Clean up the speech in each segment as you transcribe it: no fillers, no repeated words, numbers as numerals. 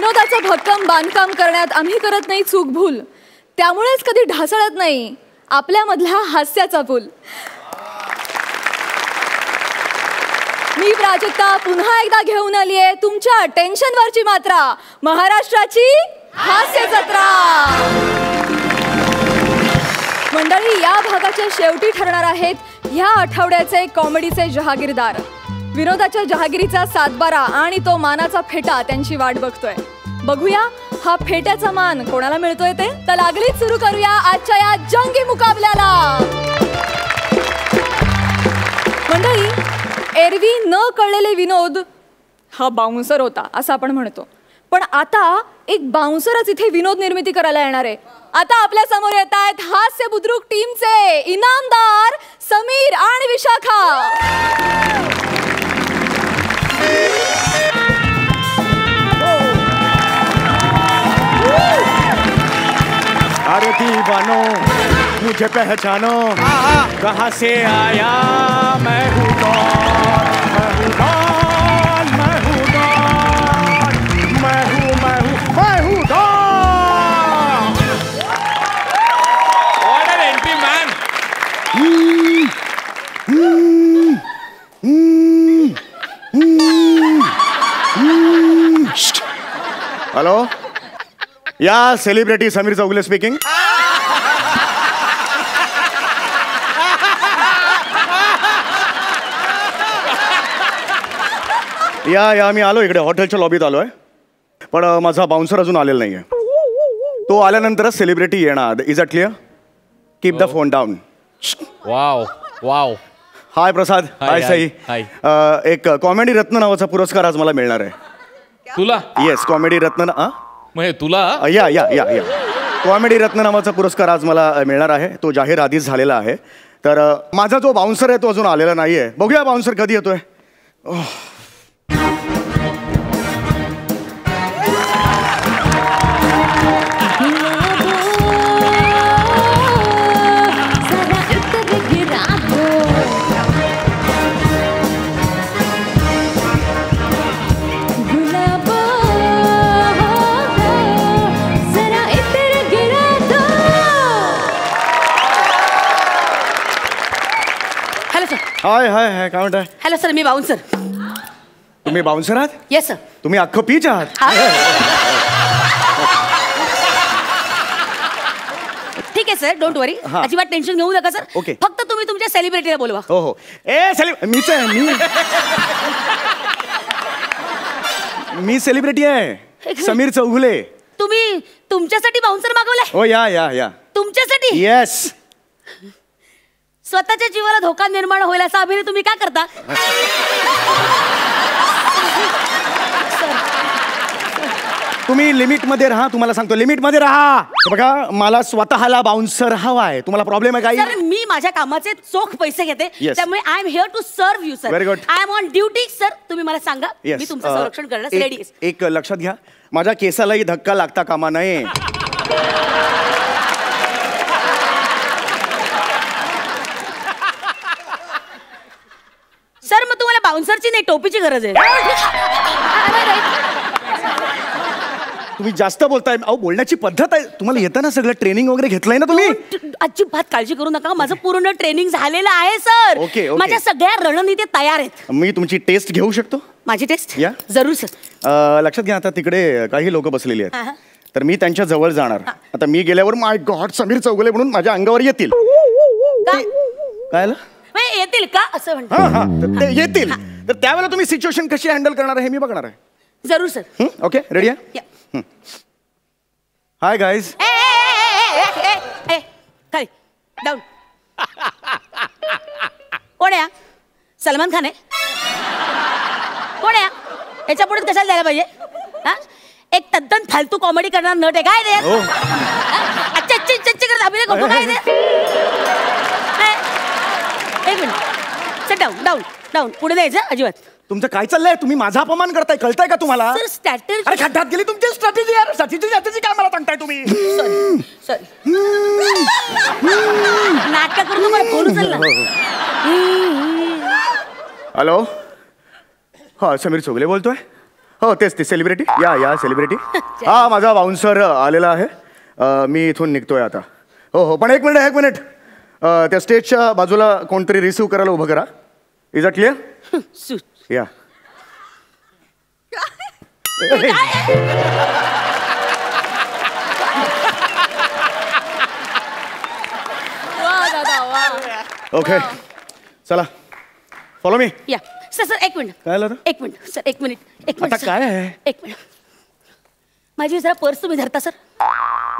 विनोदाचं भक्कम बांधकाम करण्यात आम्ही करत नाही चूक भूल, त्यामुळेच कधी ढासळत नाही आपल्यामधला हास्याचा पूल. मी प्राजक्ता पुन्हा एकदा घेऊन आली आहे तुमच्या टेन्शनवरची मात्रा, महाराष्ट्राची हास्य जत्रा. मंडळी, या भागाच्या शेवटी ठरणार आहेत ह्या आठवड्याचे कॉमेडीचे जहागीरदार. विनोदाच्या जहागिरीचा सातबारा आणि तो मानाचा फेटा त्यांची वाट बघतोय. बघूया हा फेट्याचा मान कोणाला मिळतोय ते. तर लागलीच सुरू करूया आजच्या या जंगी मुकाबल्याला. मंडळी, एरवी न कळलेले विनोद हा बाउन्सर होता असं आपण म्हणतो, पण आता एक बाउन्सरच इथे विनोद निर्मिती करायला येणार आहे. आता आपल्या समोर येत आहेत हास्य बुद्रुक टीमचे इनामदार समीर आणि विशाखा. अरे दीवानो मुझे पहचानो, कहाँ से आया मैं हूँ कौन, मैं हूँ कौन, मैं हूँ कौन, मैं हूँ मैं हूँ मैं हूँ कौन. What an entry, man. Hello, या सेलिब्रिटी समीर चौगुले स्पीकिंग. या मी आलो इकडे, हॉटेलच्या लॉबीत आलो आहे, पण माझा बाउन्सर अजून आलेला नाही आहे. तो आल्यानंतरच सेलिब्रिटी येणार. Is that clear? Keep the phone down. Wow wow. Hi Prasad. Hi Sai. एक कॉमेडी रत्न नावाचा पुरस्कार आज मला मिळणार आहे. तुला? येस, कॉमेडी रत्न. म्हणजे तुला? या या या या कॉमेडी रत्न नावाचा पुरस्कार आज मला मिळणार आहे. तो जाहीर आधीच झालेला आहे. तर माझा जो बाउन्सर आहे तो अजून आलेला नाही आहे. बघूया बाउन्सर कधी येतोय. हाय हाय हाय, काय म्हणताय? हॅलो सर, मी बाउन्सर. तुम्ही बाउन्सर आहात? Yes sir. तुम्ही अख्खं पीच आहात? ठीक आहे सर, डोंट वरी. अजिबात टेन्शन घेऊ नका सर. ओके. फक्त तुम्ही तुमच्या सेलिब्रिटीला बोलवा. हो हो. मीच आहे. मी सेलिब्रिटी आहे, समीर चौगुले. तुम्ही तुमच्यासाठी बाउन्सर मागवलाय? हो, या या या. तुमच्यासाठी? येस. स्वतःच्या जीवाला धोका निर्माण होईल असा अभिनय तुम्ही का करता? तुम्ही लिमिट मध्ये राहा. तुम्हाला सांगतो, लिमिट मध्ये राहा. बघा, मला स्वतःला बाउन्सर हवा आहे. तुम्हाला प्रॉब्लेम आहे काही? सर, मी माझ्या कामाचे चोख पैसे घेते, त्यामुळे I am here to serve you sir. Very good. I am on duty sir. तुम्ही मला सांगा, मी तुमचं संरक्षण करण्यास रेडी आहे. एक लक्षात घ्या, माझ्या केसालाही धक्का लागता कामा नये. सर, मग तुम्हाला बाउन्सरची नाही टोपीची गरज आहे. तुम्ही जास्त बोलताय. अहो, बोलण्याची पद्धत आहे. तुम्हाला येतं ना सगळं, ट्रेनिंग वगैरे घेतलंय ना तुम्ही? अजिबात काळजी करू नका, माझं पूर्ण ट्रेनिंग झालेलं आहे सर. ओके. माझ्या सगळ्या रणनीती तयार आहेत. मी तुमची टेस्ट घेऊ शकतो? माझी टेस्ट? या जरूर सर. लक्षात घ्या, आता तिकडे काही लोक बसलेली आहेत, तर मी त्यांच्या जवळ जाणार. आता मी गेल्यावर माय गॉड समीर चौगुले म्हणून माझ्या अंगावर येतील. काय येतील का असं म्हणतो? ते येतील, तर त्यावेळेला तुम्ही सिच्युएशन कशी हँडल करणार आहे हे मी बघणार आहे. जरूर सर. ओके, रेडी आहे? Hi guys. खाली डाऊन. कोण आहे? सलमान खान आहे? कोण आहे? याच्या पुढे कशाला द्यायला पाहिजे? एक तद्दन फालतू कॉमेडी करणार नट आहे काय रे? अच्छा अच्छा अच्छा करत अभिनय करतो काय रे? एक मिनिट, डाऊन डाऊन डाऊन. पुढे द्यायचं अजिबात. तुमचं काय चाललंय? तुम्ही माझा अपमान करताय, कळतंय का तुम्हाला? Sir, strategy. अरे खड्ड्यात गेली तुमची स्ट्रॅटेजी यार. स्ट्रॅटेजी काय मला सांगताय तुम्ही? सॉरी नाटक करून मला फोन उचलला. हॅलो, हा समीर चौगुले बोलतोय. हो तेच ते सेलिब्रिटी या सेलिब्रिटी. हा माझा बाउन्सर आलेला आहे. मी इथून निघतोय आता. हो पण एक मिनिट त्या स्टेजच्या बाजूला कोणतरी रिसीव्ह करायला उभं करा. Is a clear? या ओके चला फॉलो मी. या सर एक मिनिट. काय झालं? एक मिनिट सर एक मिनिट आता काय आहे? एक मिनिट. माझी जरा पर्स तुम्ही धरता सर?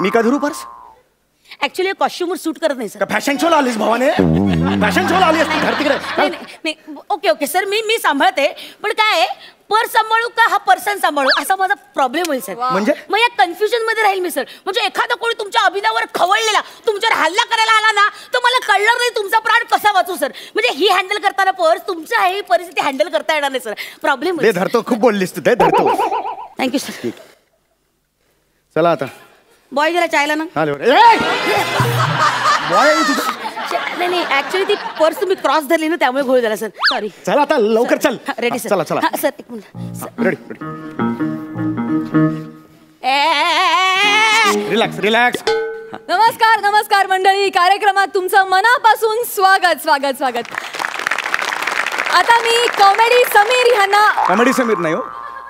मी का धरू पर्स? ऍक्च्युली कॉस्ट्युमवर सूट करत नाही सर. फॅशन शोला आलीस भावाने? फॅशन शोला आलीस धर तिकडे. नाही ओके सर मी सांभाळते पण काय पर्स सांभाळू का हा पर्सन सांभाळू असा माझा प्रॉब्लेम होईल सर. म्हणजे मग या कन्फ्युजन मध्ये राहील मी सर. म्हणजे एखादा कोणी तुमच्या अभिनयावर खवळलेला तुमच्यावर हल्ला करायला आला ना तर मला कळणार नाही तुमचा प्राण कसा वाचू सर. म्हणजे ही हँडल करताना पर्स तुमच्या ही परिस्थिती हँडल करता येणार नाही सर. प्रॉब्लेम ते धरतो. खूप बोललीस तू. ते धरतो. Thank you sir. चला आता बॉय जरा चायला ना. नाही ऍक्च्युली ती पर्स तुम्ही क्रॉस धरली ना त्यामुळे घोळ झाला सर. सॉरी. चला आता लवकर चल. Ready sir. चला चला सर एक मिनिट. रेडी. रिलॅक्स. नमस्कार मंडळी. कार्यक्रमात तुमचं मनापासून स्वागत. आता मी कॉमेडी समीर ह्यांना. कॉमेडी समीर नाही हो,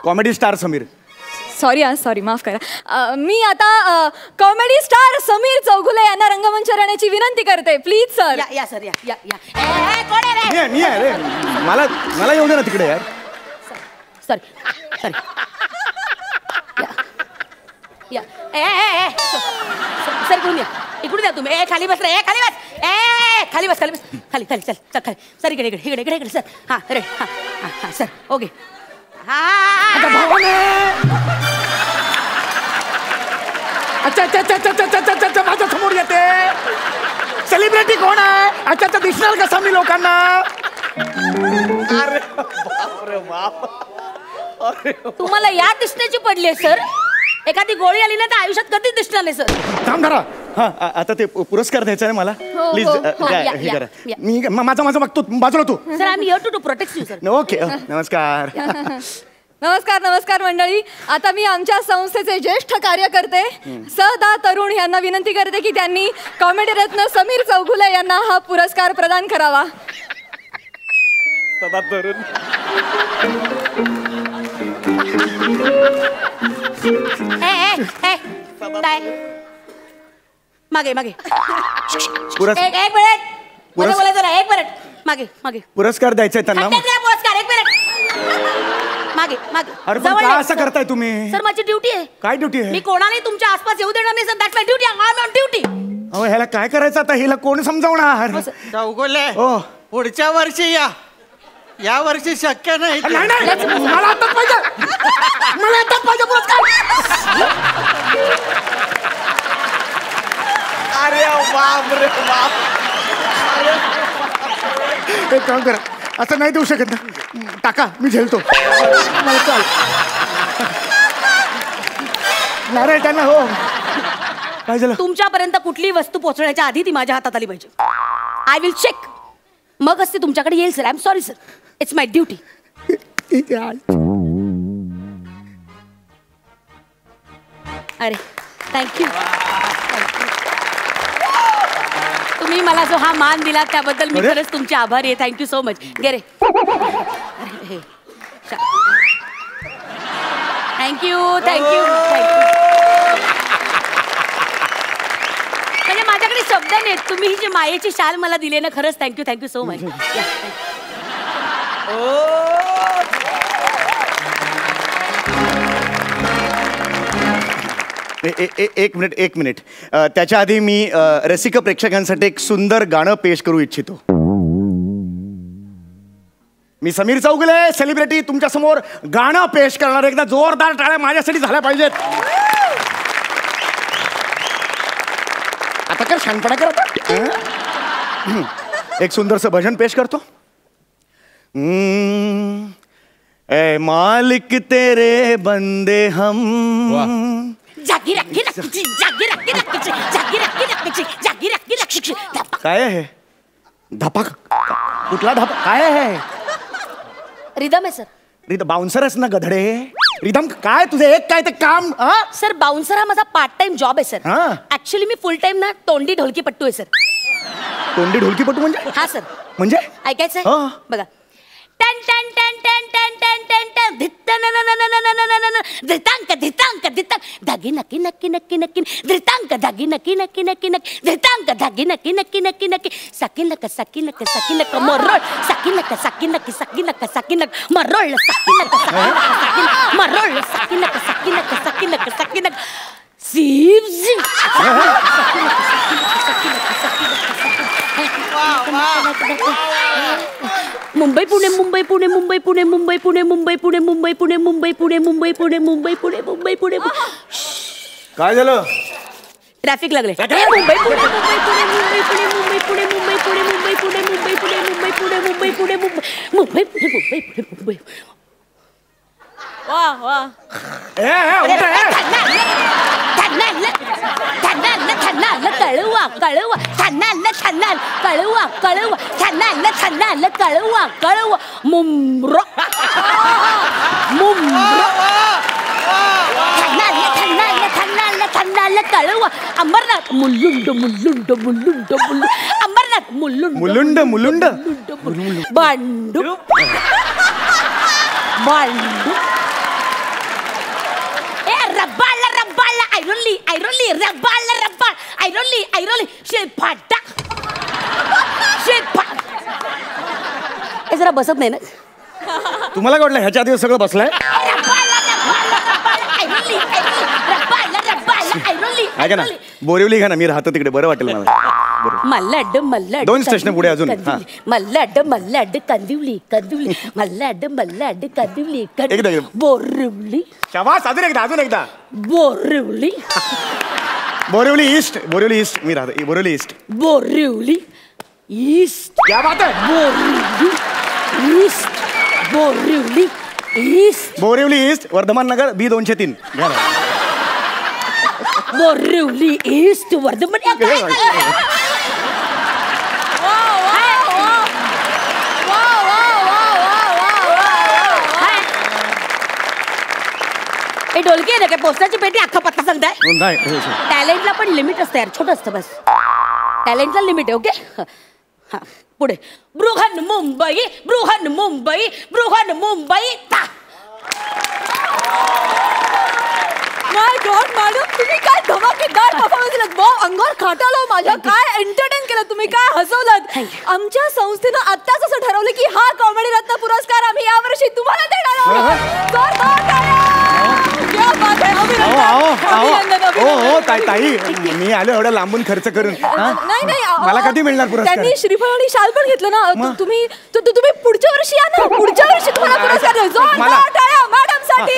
कॉमेडी स्टार समीर. सॉरी माफ करा. मी आता कॉमेडी स्टार समीर चौगुले यांना रंगमंचावर येण्याची विनंती करते. Please sir. या सर या. कोण आहे रे? मी आहे रे. मला येऊ दे ना तिकडे यार. सॉरी. या सर इकडून या तुम्ही. खाली बस रे. खाली बस. खाली चल खाली. सर इकडे सर. हा रे. हा सर ओके. अच्छा माझ्या समोर येते. सेलिब्रिटी कोण आहे? अच्छा दिसणार कसा मी लोकांना? तुम्हाला या दिसण्याची पडली सर. एखादी गोळी आली ना तर आयुष्यात कधीच दिसणार नाही सर. थांब धरा. हा आता ते पुरस्कार द्यायचा आहे मला. प्लीज हे करा. मी माझा बघतो. बाजूला तू. Sir I am here to protect you sir. Okay नमस्कार. नमस्कार मंडळी. आता मी आमच्या संस्थेचे ज्येष्ठ कार्यकर्ते सदा तरुण यांना विनंती करते की त्यांनी कॉमेडी रत्न समीर चौगुले यांना हा पुरस्कार प्रदान करावा. सदा तरुण. मागे पुरस्कार. एक मिनिट. बोलायचं ना. एक मिनिट मागे. पुरस्कार द्यायचा त्यांना. पुरस्कार. एक मिनिट. मागे. अरे पण काय असं करताय तुम्ही? सर माझी ड्युटी आहे. काय ड्युटी आहे? मी कोणालाही तुमच्या आसपास येऊ देणार नाही sir. That's my duty. I am on duty. अहो ह्याला काय करायचं आता? हिला कोण समजावणार? चौगुले हो पुढच्या वर्षी या वर्षी शक्य नाही. मला आताच पाहिजे पुरस्कार. अरे बाप रे बाप. एक काम करा. असं नाही देऊ शकत ना. टाका मी झेलतो. मला चाल. नारळ त्यांना. हो काय झालं? तुमच्यापर्यंत कुठलीही वस्तू पोहोचण्याच्या आधी ती माझ्या हातात आली पाहिजे. I will check. मगच ती तुमच्याकडे येईल sir. I am sorry sir. It's my duty. अरे थँक्यू. तुम्ही मला जो हा मान दिला त्याबद्दल मी खरंच तुमचे आभारी आहे. Thank you so much. गेरे. थँक्यू. म्हणजे माझ्याकडे शब्द नाहीत. तुम्ही ही जी मायेची शाल मला दिली ना खरंच थँक्यू सो मच. एक मिनिट. त्याच्या आधी मी रसिक प्रेक्षकांसाठी एक सुंदर गाणं पेश करू इच्छितो. मी समीर चौगुले सेलिब्रिटी तुमच्या समोर गाणं पेश करणार. एकदा जोरदार टाळ्या माझ्यासाठी झाल्या पाहिजेत. आता काय शांतपणा करत. एक सुंदरसं भजन पेश करतो. ए मालिक तेरे बंदे हम. काय आहे? धपाक. कुठला धपाक? काय आहे? रिदम आहे सर. बाउन्सरच ना गधडे. रिदम काय तुझं एक काय ते काम हा सर बाउन्सर हा माझा पार्ट टाइम जॉब आहे सर. हा. ऍक्च्युली मी फुल टाइम ना तोंडी ढोलकी पट्टू आहे सर. तोंडी ढोलकीपटू म्हणजे हा सर. म्हणजे ऐकायचंय हा. बघा. टन टन टन टन टन टन टन टन धित्तन न न न न न न न न धितांक धितांक धितांक धागी नक्की नक्की नक्की नक्की धितांक धागी नक्की नक्की नक्की नक्की धितांक धागी नक्की नक्की नक्की नक्की साकिनक साकिनक साकिनक मरोळ साकिनक साकिनक साकिनक साकिनक मरोळ साकिनक साकिनक मरोळ साकिनक साकिनक साकिनक साकिनक सीव झिंग मुंबई पुणे मुंबई पुणे मुंबई पुणे मुंबई पुणे मुंबई पुणे मुंबई पुणे मुंबई पुणे मुंबई पुणे मुंबई पुणे मुंबई पुणे काय झालं ट्रॅफिक लागले मुंबई पुणे मुंबई पुणे मुंबई पुणे मुंबई पुणे मुंबई पुणे मुंबई पुणे मुंबई पुणे मुंबई पुणे मुंबई पुणे मुंबई पुणे मुंबई पुणे मुंबई वा वा कळवा कळवा छान कळवा कळवा छान कळवा कळवा मुंब्रो मुंब्रो छान कळवा अमरनाथ मुल्लुंड मुल्लुंड मुल्लुंड मुल्लुंड अमरनाथ मुल्लुंड मुलुंड बांडू बांडू रब्बाळ रब्बाळ ऐरोली रब्बाळ रब्बाळ ऐरोली शेफाटा शेफाट हे जरा बसत नाही ना तुम्हाला काय वाटलं ह्याच्या आधी सगळं बसलाय ऐका ना बोरिवली घ्या ना मी राहतो तिकडे बरं वाटेल मला मल्लाड मल्लाड दोन स्टेशन पुढे अजून मल्लाड मल्लाड कंदिवली कंदिवली मल्लाड मल्लाड कंदिवली एकदा बोरिवली शाबास अजून एकदा बोरिवली बोरिवली ईस्ट मी राहतो बोरिवली ईस्ट बोरिवली ईस्ट क्या बात आहे Borivali east Borivali east Borivali east Vardhaman Nagar B203 घ्या ना बोरिवली ईस्ट वर्धमान हे ढोलकी आहे ना काय पोस्टाची पेटी अख्खा पत्ता सांगताय टॅलेंटला पण लिमिट असतं यार छोटं असतं बस टॅलेंटला लिमिट आहे ओके हा पुढे बृहन मुंबई बृहन मुंबई बृहन मुंबई ता माय गॉड मॅडम तुम्ही काय धमाकेदार परफॉर्मन्स दिलात भाऊ अंगावर खाटालो माझ्या काय एंटरटेन केलं तुम्ही काय हसवलात आमच्या संस्थेनं आत्ताच असं ठरवलं की हा कॉमेडी रत्न पुरस्कार आम्ही यावर्षी तुम्हाला देणार आहोत ताई मी आलो एवढा लांबून खर्च करून नाही मला कधी मिळणार पुरस्कार त्यांनी श्रीफळ आणि शाल पण घेतलं ना तुम्ही पुढच्या वर्षी या ना पुढच्या वर्षी तुम्हाला पुरस्कार मॅडम साठी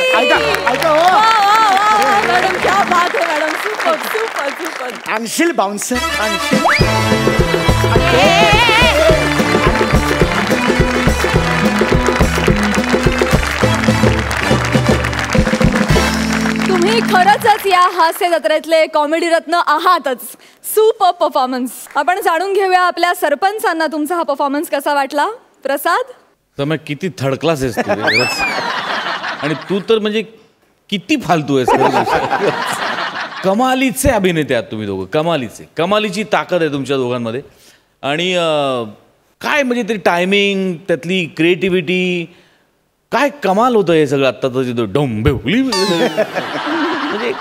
मॅडम क्या बात है मॅडम सुपर आणशील बाउन्सर आणशील तुम्ही खरंच या हास्य जत्रेतले कॉमेडी रत्न आहातच सुपर परफॉर्मन्स आपण जाणून घेऊया आपल्या सरपंचांना तुमचा हा परफॉर्मन्स कसा वाटला प्रसाद तर मग किती थर्ड क्लास आहेस तू खरंच. आणि तू तर म्हणजे किती फालतू आहेस कमालीचे अभिनेते आहात तुम्ही दोघं कमालीची ताकद आहे तुमच्या दोघांमध्ये आणि काय म्हणजे तरी टायमिंग त्यातली क्रिएटिव्हिटी काय कमाल होतं हे सगळं आत्ताचं जिथं डोंबेवली म्हणजे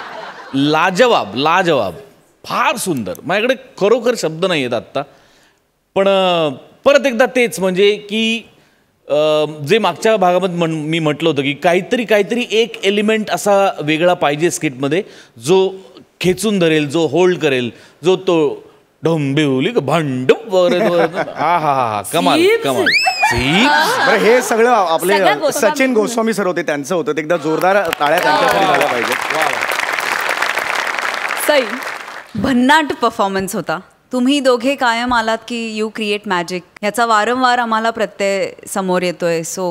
लाजवाब फार सुंदर माझ्याकडे खरोखर शब्द नाही आहेत आत्ता पण परत एकदा तेच म्हणजे की जे मागच्या भागामध्ये मी म्हटलं होतं की काहीतरी एक एलिमेंट असा वेगळा पाहिजे स्किटमध्ये जो खेचून धरेल जो होल्ड करेल जो तो डोंबिवली भांड वगैरे हा कमाल बरं हे सगळं आपले सचिन गोस्वामी सर होते त्यांचं होतं ते एकदा जोरदार टाळ्या त्यांच्यासाठी झाल्या पाहिजे सई भन्नाट परफॉर्मन्स होता तुम्ही दोघे कायम आलात की यू क्रिएट मॅजिक ह्याचा वारंवार आम्हाला प्रत्यय समोर येतोय सो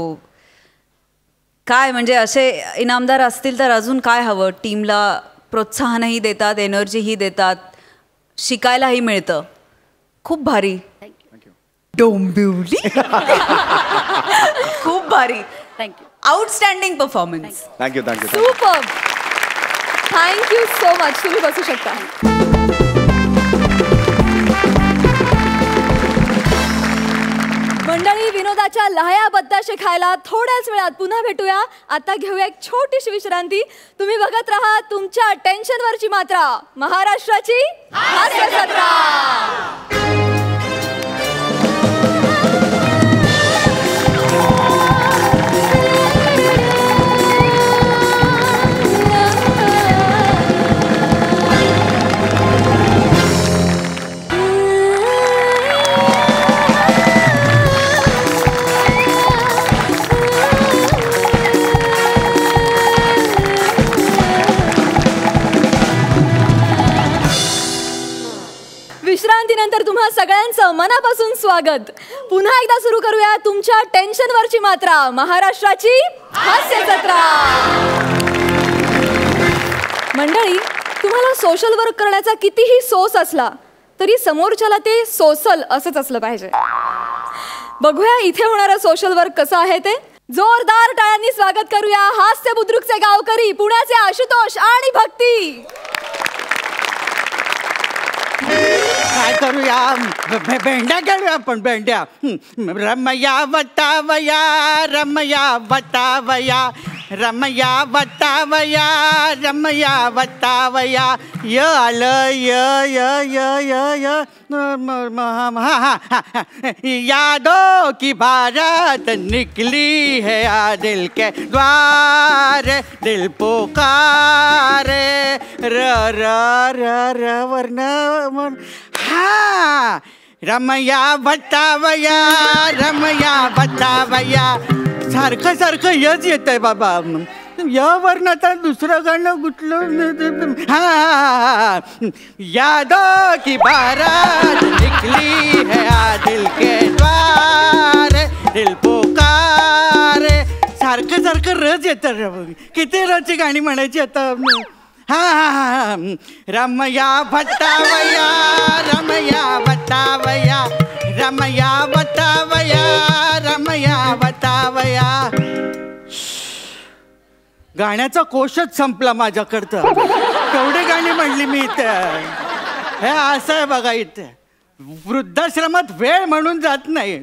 काय म्हणजे असे इनामदार असतील तर अजून काय हवं टीमला प्रोत्साहनही देतात एनर्जीही देतात शिकायलाही मिळतं खूप भारी डोंबिवली खूप भारी thank you. Outstanding performance. Thank you thank you. Super. Thank you so much. तुम्ही बसू शकता. मंडळी, विनोदाच्या लहया बत्ताशे खायला थोड्याच वेळात पुन्हा भेटूया. आता घेऊया एक छोटीशी विश्रांती. तुम्ही बघत राहा तुमच्या टेन्शनवरची मात्रा, महाराष्ट्राची हास्य जत्रा. विश्रांतीनंतर तुम्हा सगळ्यांचं मनापासून स्वागत. पुन्हा एकदा सुरू करूया तुमच्या टेन्शनवरची मात्रा, महाराष्ट्राची हास्य जत्रा. मंडळी, तुम्हाला सोशल वर्क करण्याचा कितीही सोस असला तरी समोरच्याला ते सोसल असंच असलं पाहिजे. बघूया इथे होणारं सोशल वर्क कसं आहे ते. जोरदार टाळ्यांनी स्वागत करूया हास्य बुद्रुकचे गावकरी, पुण्याचे आशुतोष आणि भक्ती. काय करूया? भेंड्या खेळूया आपण. भेंड्या. रमया वटावया, रमया वटावया, रमया वटावया, रमया वटावया. य आलं य य य य य. यादों की बारात निकली है आ दिल के द्वार, दिल पुकारे र र र र वर्ण. हा, रमया वटावया, रमया वटावया. सारखं सारखं यच येत आहे बाबा. यावरनं आता दुसरं गाणं कुठलं? हा, यादों की बारात निकली है आ दिल के द्वार, दिल पुकारे. सारखं सारखं रज येतं. किती रची गाणी म्हणायची आता? हा हा हा. रमया वटावया, रमया वटावया, रमया वटावया, रमया वटावया. गाण्याचा कोशच संपला माझ्याकडचं. केवढी गाणी म्हणली मी इथे. हे असं आहे बघा, इथे वृद्धाश्रमात वेळ म्हणून जात नाही.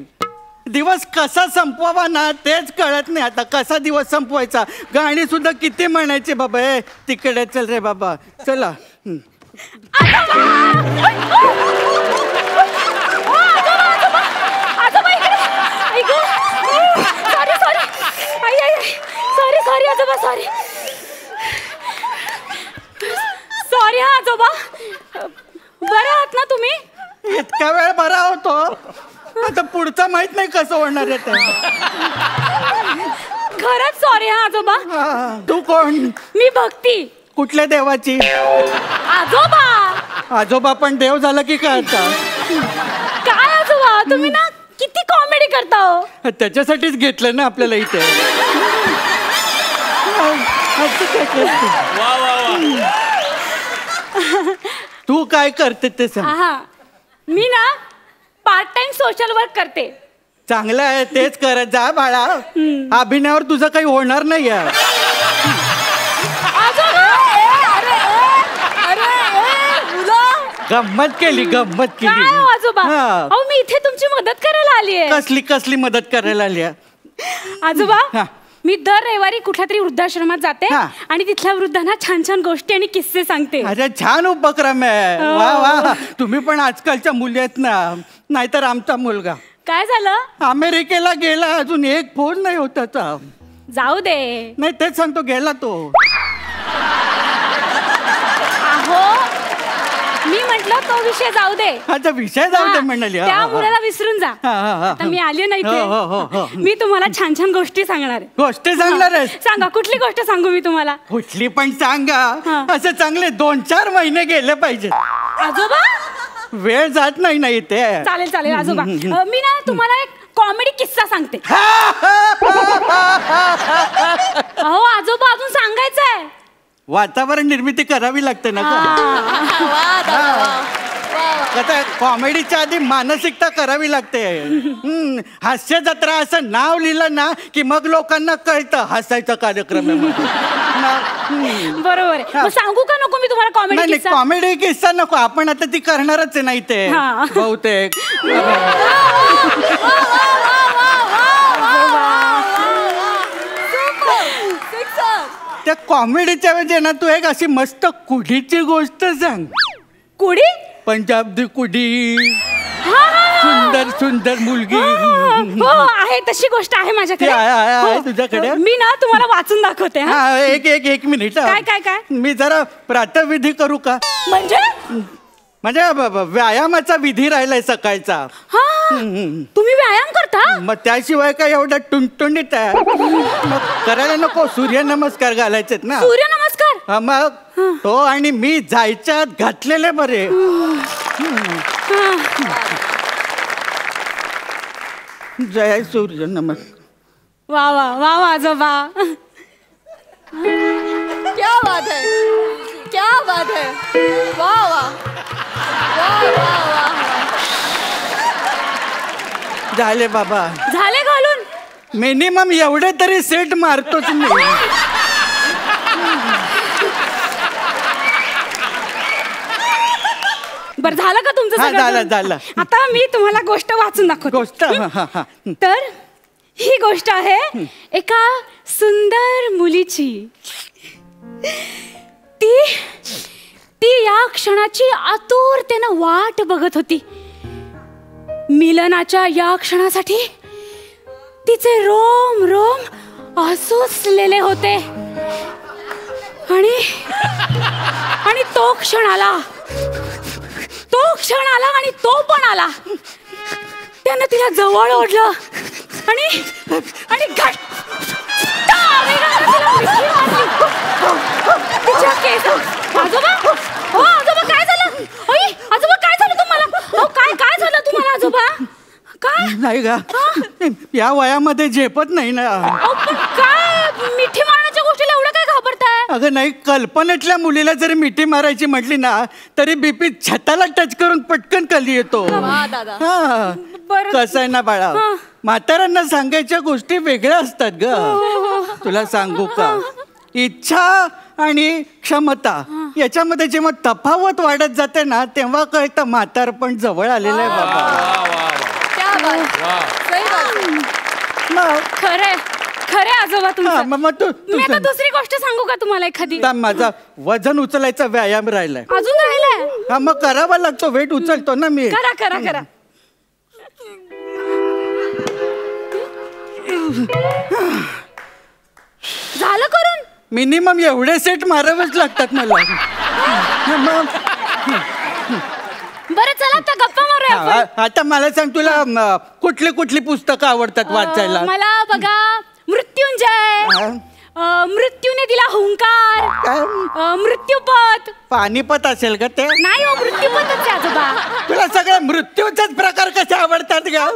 दिवस कसा संपवावा ना तेच कळत नाही. आता कसा दिवस संपवायचा? गाणी सुद्धा किती म्हणायचे बाबा. हे तिकडे चल रे बाबा, चला. सॉरी आजोबा, सॉरी सॉरी. हा आजोबा, बरं आहात ना तुम्ही? इतका वेळ बरा होतो, आता पुढचं माहित नाही कसं होणार आहे ते. खरंच सॉरी. हा आजोबा. तू कोण? मी भक्ती. कुठल्या देवाची? आजोबा. आजोबा पण देव झालं की काय आता? काय आजोबा, तुम्ही ना किती कॉमेडी करता हो. त्याच्यासाठीच घेतलं ना आपल्याला इथे. तू काय करते ते सांग. मी ना पार्ट टाइम सोशल वर्क करते. चांगलं आहे, तेच करत जा बाळा. अभिनयावर तुझं काही होणार नाही आहे. गंमत केली, गंमत केली. आजोबा, अहो मी इथे तुमची मदत करायला आली आहे. कसली कसली मदत करायला आली? आजोबा, मी दर रविवारी कुठल्या तरी वृद्धाश्रमात जाते आणि तिथल्या वृद्धांना छान छान गोष्टी आणि किस्से सांगते. अरे छान उपक्रम आहे. वा वा. तुम्ही पण आजकालच्या मुली आहेत ना. नाहीतर आमचा मुलगा काय झालं? अमेरिकेला गेला, अजून एक फोन नाही होत त्याचा. जाऊ दे. नाही तेच सांगतो, गेला तो. अहो मी म्हटलं तो विषय जाऊ दे. अच्छा, विषय जाऊ दे म्हणाली. त्या मुलाला विसरून जा. आता मी आली नाही ते. मी तुम्हाला छान छान गोष्टी सांगणार आहे. गोष्टी सांगणार आहे? सांगा, कुठली गोष्ट सांगू मी तुम्हाला? कुठली पण सांगा. असं चांगले 2-4 महिने गेले पाहिजे. आजोबा, वेळ जात नाही ना इथे. चालेल चालेल आजोबा. मी ना तुम्हाला एक कॉमेडी किस्सा सांगते. अहो आजोबा, अजून सांगायचं आहे. वातावरण निर्मिती करावी लागते ना. कसं कॉमेडीच्या आधी मानसिकता करावी लागते. हास्य जत्रा असं नाव लिहिलं ना की मग लोकांना कळतं हसायचा कार्यक्रम आहे म्हणून. बरोबर आहे. मग सांगू का नको मी तुम्हाला कॉमेडी नाही किस्सा? कॉमेडी किस्सा नको, आपण आता ती करणारच आहे नाही ते हा. बहुतेक. त्या कॉमेडीच्या वेळी ना तू एक अशी मस्त कुडीची गोष्ट सांग. कुडी? पंजाबी कुडी, हा, हा, हा. सुंदर सुंदर मुलगी. हो आहे, तशी गोष्ट आहे माझ्याकडे. ती आहे हो. तुझ्याकडे? मी ना तुम्हाला वाचून दाखवते. हा. हा एक मिनिट. काय, काय, काय? मी जरा प्रातःविधी करू का? म्हणजे व्यायामाचा विधी राहिलाय सकाळचा. हा तुम्ही व्यायाम करता? मग त्याशिवाय काय एवढं टुणटुणीत आहे मग करायला नको. सूर्यनमस्कार घालायचेत ना. सूर्यनमस्कार? हा, मग तो आणि मी जायच्या आत घातलेले बरे. जय सूर्य नमस्कार. वा वा वा वा आजोबा. क्या बात है, क्या बात है. वाह वाह वाह वाह वाह. झाले बाबा, झाले घालून? मिनिमम एवढे तरी सेट मारतोच मी. बर झालं का तुमचं हा, सगळं? झालं, झालं. आता मी तुम्हाला गोष्ट वाचून दाखवते. गोष्ट हा, हा, हा. तर ही गोष्ट आहे एका सुंदर मुलीची. ती या क्षणाची आतुरतेनं वाट बघत होती. मिलनाच्या या क्षणासाठी तिचे रोम रोम आसुसलेले होते. आणि तो क्षण आला आणि तो पण आला. त्यानं तिला जवळ ओढलं आणि घट्ट वेगानं तिला मिठी मारली. तिच्या केसात. आजोबा, हो आजोबा काय झालं? आई आजोबा काय झालं तुम्हाला? अहो काय झालं तुम्हाला आजोबा? काय? नाही का या वयामध्ये झेपत नाही ना. अहो, पण काय मिठी मारण्याच्या गोष्टीला एवढं काय घाबरताय? अगं नाही, कल्पनेतल्या मुलीला जरी मिठी मारायची म्हटली ना तरी बीपी छताला टच करून पटकन खाली येतो. वाह दादा. हा बरं. कसं आहे ना बाळा, म्हाताऱ्यांना सांगायच्या गोष्टी वेगळ्या असतात ग. तुला सांगू का, इच्छा आणि क्षमता याच्यामध्ये जेव्हा तफावत वाढत जाते ना तेव्हा कळतं म्हातारपण जवळ आलेलं आहे बाबा. क्या बात. सही बात. मग खरे आजोबा हा, तुमचं. मग तू मी आता दुसरी गोष्ट सांगू का तुम्हाला एखादी? माझा वजन उचलायचा व्यायाम राहिलाय. अजून राहिलाय? हा मग करावा लागतो, वेट उचलतो ना मी. करा. झालं करून? मिनिमम एवढे सेट मारावेच लागतात मला. बरं चला आता गप्पा मारूया आपण. आता मला सांग, तुला कुठली कुठली पुस्तकं आवडतात वाचायला? मला बघा मृत्युंजय, मृत्यूने दिला हुंकार, मृत्यूपथ. पानिपत असेल का ते? नाही हो मृत्यूपथच आहे आजोबा. तुला सगळ्या मृत्यूचेच प्रकार कसे आवडतात का?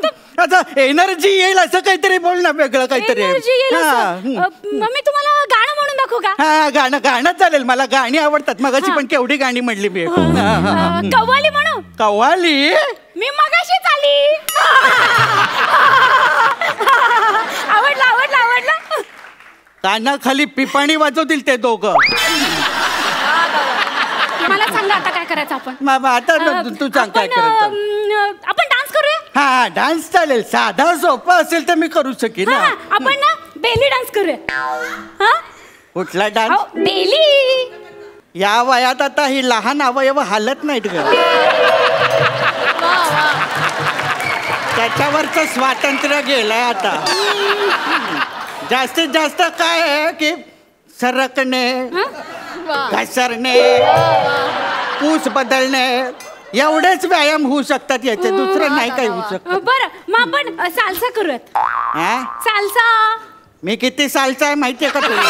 आता एनर्जी येईल असं काहीतरी बोल ना, वेगळं काहीतरी. एनर्जी येईल असं. मग मी तुम्हाला गाणं म्हणून दाखवू का? हा गाणं चालेल, मला गाणी आवडतात. मगाशी पण केवढी गाणी म्हणली मी. कव्वाली म्हणू? कव्वाली? मी मगाशीच आली. आवडला. कानाखाली पिपाणी वाजवतील ते दोघं. मला सांगा आता काय करायचं आपण? आता तू सांग काय करायचं. आपण डान्स करूया? हा डान्स चालेल, साधा सोपा असेल तर मी करू शकेन. आपण ना बेली डान्स करूया. कुठला डान्स? बेली. या वयात आता ही लहान अवयव हालत नाहीत ग. त्याच्यावरचं स्वातंत्र्य गेलंय आता. जास्तीत जास्त काय आहे की सरकणे, घसरणे, पूस बदलणे एवढेच व्यायाम होऊ शकतात याचे, दुसरं नाही काही होऊ शकत. बरं मग आपण साल्सा करूयात. साल्सा. मी किती सालचा आहे माहितीये का तुला?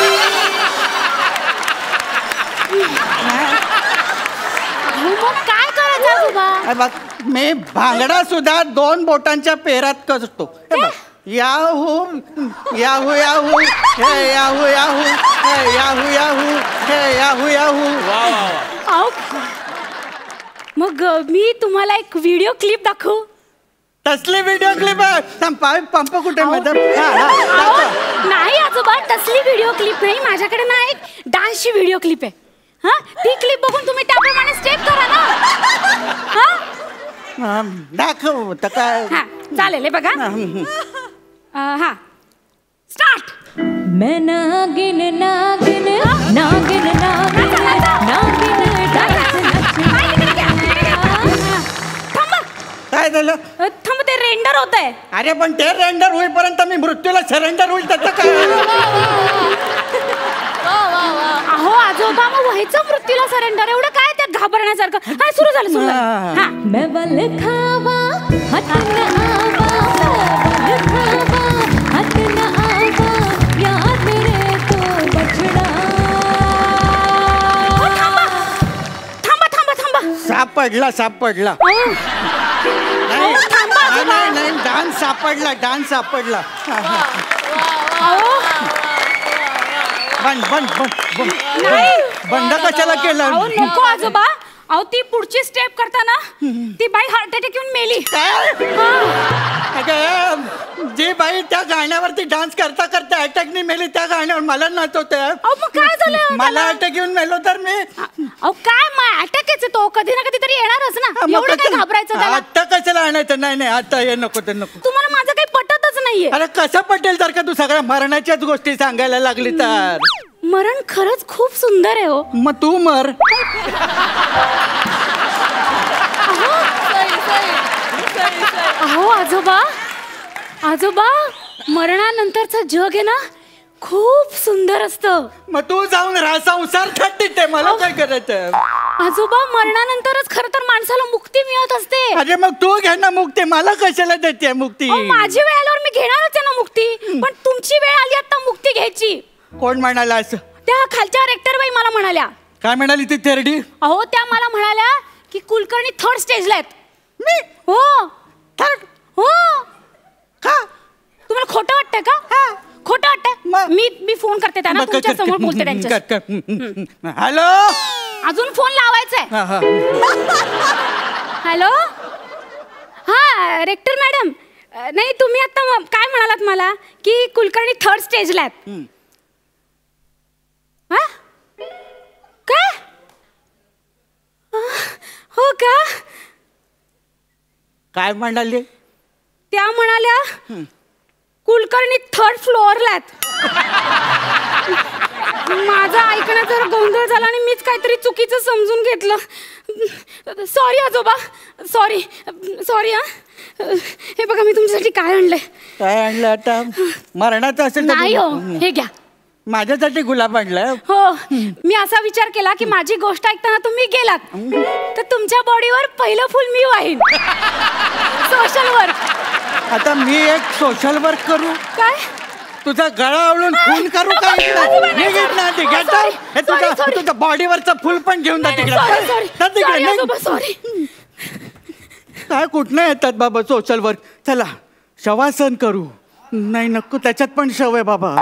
मग काय करायचं बाबा? मी भांगडा सुद्धा 2 बोटांच्या पेरात करतो. याहू याहू याहू हे याहू याहू हे याहू याहू हे याहू याहू. मग मी तुम्हाला एक व्हिडिओ क्लिप दाखवू? तसली व्हिडिओ क्लिप आहे? पंप कुठे माझा? नाही आजोबा, तसली व्हिडिओ क्लिप नाही. माझ्याकडे ना एक डान्सची व्हिडिओ क्लिप आहे. हा, ती क्लिप बघून तुम्ही त्याप्रमाणे स्टेप करा ना. हा, दाखव तर काय. हा चालेल, हे बघा. हा, स्टार्ट. मैं नागिन नागिन नागिन नागिन नागिन काय झालं? थांब, ते रेंडर होत आहे. अरे पण ते रेंडर होईपर्यंत मी मृत्यूला सरेंडर होईल त्याचं काय? अहो आजोबा, मग व्हायचं मृत्यूला सरेंडर, एवढं काय त्यात घाबरण्यासारखं? हा, सुरू झालं, सुरू झालं. हा, मैं बल खावा हाथ न आवा, बल खावा हाथ न आवा, याद रे तो बछड़ा. थांबा थांबा थांबा थांबा. सापडला सापडला. नाही नाही, डान्स सापडला, डान्स सापडला. बंद बंद बंद बंद कशाला केलं? अहो नको आजोबा. अहो ती पुढची स्टेप करताना ती बाई हार्ट अटॅक येऊन मेली. जी बाई त्या गाण्यावरती डान्स करता करता अटॅकनी मेली, त्या गाण्यावर मला नाचवते. मग काय झालं? मला अटॅक येऊन मेलो तर मी. अहो काय, मग अटॅकच तो कधी ना कधी तरी येणारच ना. एवढं काय घाबरायचं त्याला? आता कशाला आणायचं? नाही नाही, आता हे नको ते नको. तुम्हाला माझं काही पटतच नाहीये. अरे कसं पटेल तर का तू सगळ्या मरणाच्याच गोष्टी सांगायला लागली तर? मरण खरंच खूप सुंदर आहे हो. मग तू मर. अहो आजोबा, आजोबा, मरणानंतरचं जग आहे ना खूप सुंदर असतं. मग तू जाऊन राहा, संसार तिथे, मला काय करायचं? आजोबा, मरणानंतरच खरं तर माणसाला मुक्ती मिळत असते. अरे मग तू घे ना मुक्ती, मला कशाला देते मुक्ती? माझी वेळ आल्यावर मी घेणारच आहे ना मुक्ती, पण तुमची वेळ आली आता मुक्ती घ्यायची. कोण म्हणाला असं? त्या खालच्या रेक्टर बाई मला म्हणाल्या. काय म्हणाली ती थेरडी? अहो त्या मला म्हणाल्या की कुलकर्णी थर्ड स्टेजला आहेत. मी? हो, थर्ड? हो. का? तुम्हाला खोटं वाटतंय का? खोटं वाटतंय? मी फोन करते त्यांना, तुमच्या समोर बोलते त्यांच्याशी. हॅलो, अजून फोन लावायचाय. हॅलो, हा रेक्टर मॅडम. नाही, तुम्ही आता काय म्हणालात मला की कुलकर्णी थर्ड स्टेजला आहेत? हा, काय? हो का? काय म्हणाली? त्या म्हणाल्या कुलकर्णी थर्ड फ्लोअरला आहेत. माझा ऐकण्यात जरा गोंधळ झाला आणि मीच काहीतरी चुकीचं समजून घेतलं. सॉरी आजोबा, सॉरी सॉरी. हे बघा मी तुमच्यासाठी काय आणलंय. काय आणलं आता? मरणाचं असेल तर नाही हो, हे घ्या. माझ्यासाठी गुलाब आणलाय? हो, मी असा विचार केला की माझी गोष्ट ऐकताना तुम्ही गेलात तर तुमच्या बॉडीवर पहिलं फुल मी वाहीन. Social work. आता मी एक सोशल वर्क करू? काय? तुझा गळा आवळून खून करू काय? तुझ्या बॉडीवरचं फुल पण घेऊन जा तिकडे. काय कुठनं येतात बाबा सोशल वर्क? चला शवासन करू. नाही नको, त्याच्यात पण शव आहे बाबा.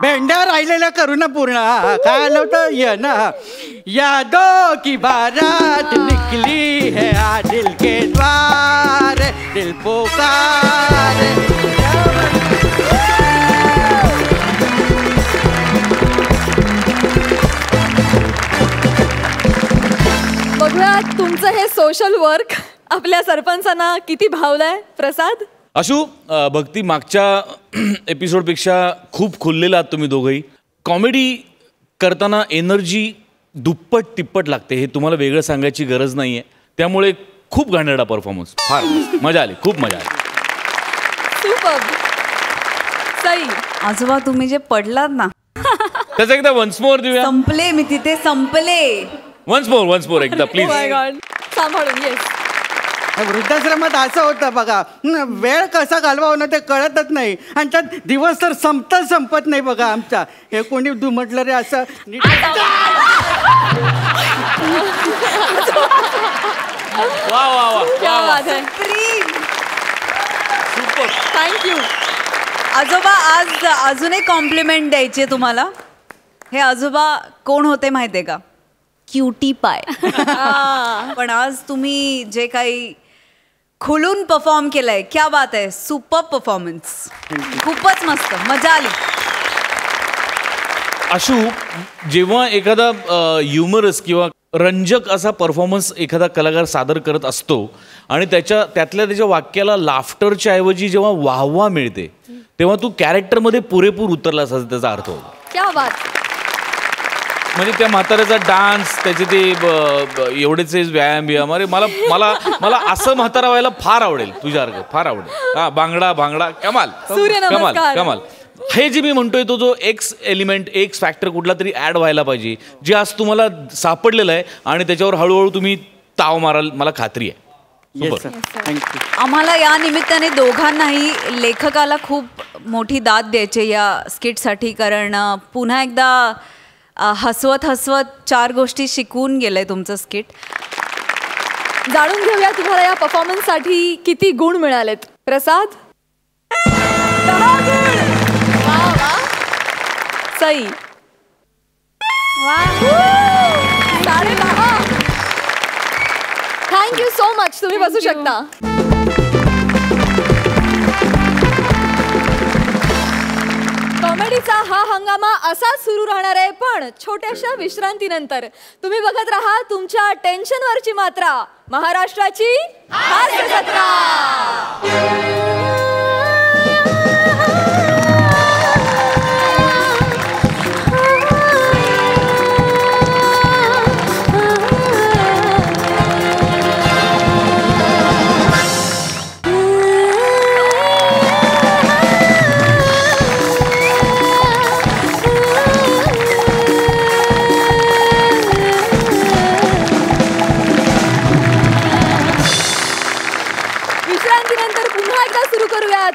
भेंड्या राहिलेल्या करू ना पूर्ण. काय आलं होतं? ये ना, यादों की बारात निकली है आज दिल के द्वार, दिल पुकार. बघूया तुमचं हे सोशल वर्क आपल्या सरपंचांना किती भावलंय. प्रसाद. अशू, भक्ती, मागच्या एपिसोडपेक्षा खूप खुललेला आहात तुम्ही दोघंही. कॉमेडी करताना एनर्जी दुप्पट तिप्पट लागते, हे तुम्हाला वेगळं सांगायची गरज नाही आहे. त्यामुळे खूप घाणेरडा परफॉर्मन्स. फार मजा आली, खूप मजा आली. सुपर. सई. आजोबा तुम्ही जे पडलात ना त्याचं एकदा वन्स मोर देऊया. संपले, मी तिथे संपले. वन्स मोर एकदा प्लीज. My God. सांभाळून. येस. वृद्धाश्रमात असं होतं बघा, वेळ कसा घालवावं ना ते कळतच नाही, आणि त्यात दिवस तर संपत नाही बघा आमचा. हे कोणी दुमटलं रे असं? वा वा वा, क्या बात है. थँक्यू. आजोबा, आज अजून एक कॉम्प्लिमेंट द्यायची आहे तुम्हाला. हे आजोबा कोण होते माहितीये का? क्युटी पाय. पण आज तुम्ही जे काही खुलून परफॉर्म केलंय, क्या बात आहे, सुपर परफॉर्मन्स, खूपच मस्त, मजा आली. आशू, जेव्हा एखादा ह्युमरस किंवा रंजक असा परफॉर्मन्स एखादा कलाकार सादर करत असतो आणि त्याच्या वाक्याला लाफ्टरच्या ऐवजी जेव्हा वाहवा मिळते तेव्हा तू कॅरेक्टरमध्ये पुरेपूर उतरलास असा त्याचा अर्थ होतो. क्या बात. म्हणजे त्या म्हाताऱ्याचा डान्स, त्याचे ते एवढेचे व्यायाम अरे मला मला मला असं म्हातारा व्हायला फार आवडेल, तुझ्यासारखं फार आवडेल. हा, बांगडा भांगडा, कमाल कमाल कमाल. हे जे मी म्हणतोय तो जो एक्स एलिमेंट, एक्स फॅक्टर कुठला तरी ऍड व्हायला पाहिजे, जे आज तुम्हाला सापडलेलं आहे आणि त्याच्यावर हळूहळू तुम्ही ताव माराल, मला खात्री आहे. थँक्यू. आम्हाला या निमित्ताने दोघांनाही लेखकाला खूप मोठी दाद द्यायची या स्किटसाठी, कारण पुन्हा एकदा हसवत हसवत 4 गोष्टी शिकवून गेलंय तुमचं स्किट. जाणून घेऊया तुम्हाला या परफॉर्मन्ससाठी किती गुण मिळालेत. प्रसाद, 10 गुण. वा वा. सई, 10.5. Thank you so much. तुम्ही बसू शकता. कॉमेडीचा हा हंगामा असाच सुरू राहणार आहे, पण छोट्याशा विश्रांतीनंतर. तुम्ही बघत राहा तुमच्या टेन्शनवरची मात्रा, महाराष्ट्राची हास्य जत्रा.